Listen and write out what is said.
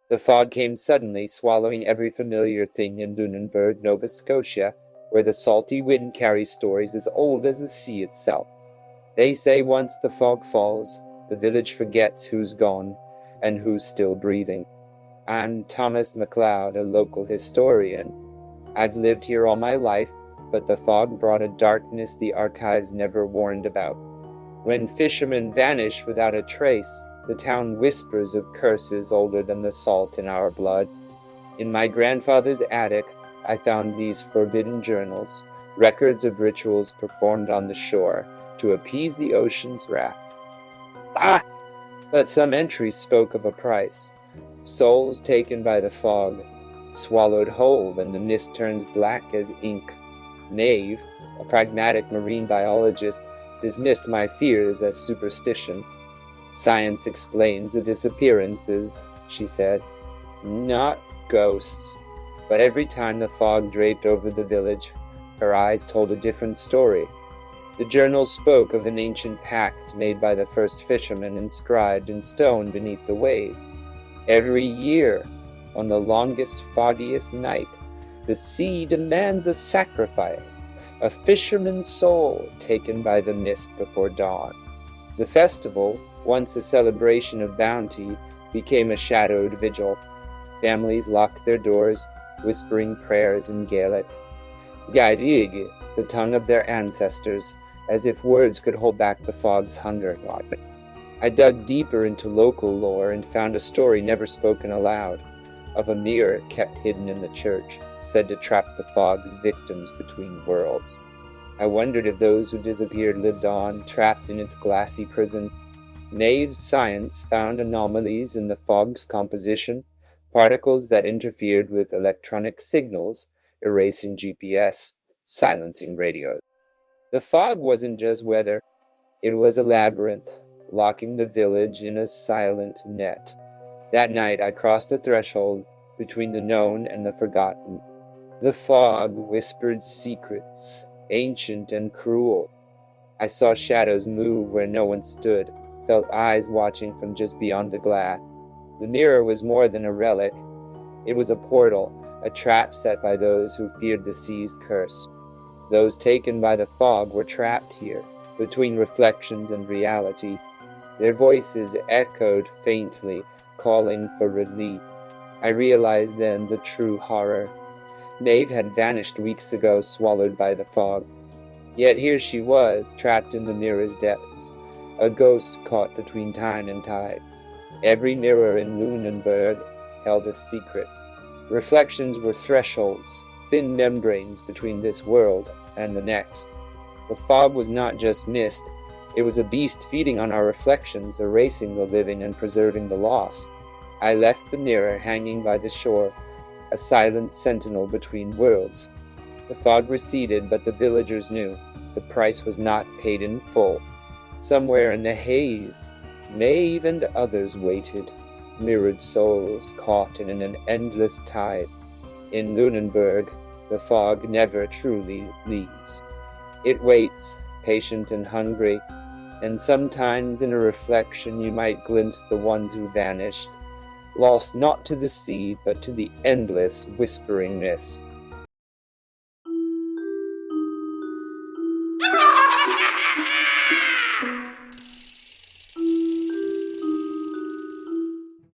The fog came suddenly, swallowing every familiar thing in Lunenburg, Nova Scotia, where the salty wind carries stories as old as the sea itself. They say once the fog falls, the village forgets who's gone and who's still breathing. I'm Thomas MacLeod, a local historian. I've lived here all my life, but the fog brought a darkness the archives never warned about. When fishermen vanish without a trace, the town whispers of curses older than the salt in our blood. In my grandfather's attic, I found these forbidden journals, records of rituals performed on the shore to appease the ocean's wrath. But some entries spoke of a price. Souls taken by the fog, swallowed whole when the mist turns black as ink. Nave, a pragmatic marine biologist, dismissed my fears as superstition. Science explains the disappearances, she said. Not ghosts. But every time the fog draped over the village, her eyes told a different story. The journals spoke of an ancient pact made by the first fishermen inscribed in stone beneath the wave. Every year, on the longest, foggiest night, the sea demands a sacrifice, a fisherman's soul taken by the mist before dawn. The festival, once a celebration of bounty, became a shadowed vigil. Families locked their doors, whispering prayers in Gaelic. Gaerig, the tongue of their ancestors, as if words could hold back the fog's hunger. I dug deeper into local lore and found a story never spoken aloud, of a mirror kept hidden in the church, said to trap the fog's victims between worlds. I wondered if those who disappeared lived on, trapped in its glassy prison. Nave's science found anomalies in the fog's composition, particles that interfered with electronic signals, erasing GPS, silencing radios. The fog wasn't just weather, it was a labyrinth, locking the village in a silent net. That night I crossed a threshold between the known and the forgotten. The fog whispered secrets, ancient and cruel. I saw shadows move where no one stood, felt eyes watching from just beyond the glass. The mirror was more than a relic. It was a portal, a trap set by those who feared the sea's curse. Those taken by the fog were trapped here, between reflections and reality. Their voices echoed faintly, calling for relief. I realized then the true horror. Maeve had vanished weeks ago, swallowed by the fog. Yet here she was, trapped in the mirror's depths, a ghost caught between time and tide. Every mirror in Lunenburg held a secret. Reflections were thresholds, thin membranes between this world and the next. The fog was not just mist, it was a beast feeding on our reflections, erasing the living and preserving the lost. I left the mirror hanging by the shore, a silent sentinel between worlds. The fog receded, but the villagers knew the price was not paid in full. Somewhere in the haze, Maeve and others waited, mirrored souls caught in an endless tide. In Lunenburg, the fog never truly leaves. It waits, patient and hungry, and sometimes in a reflection you might glimpse the ones who vanished, lost not to the sea but to the endless whispering mist.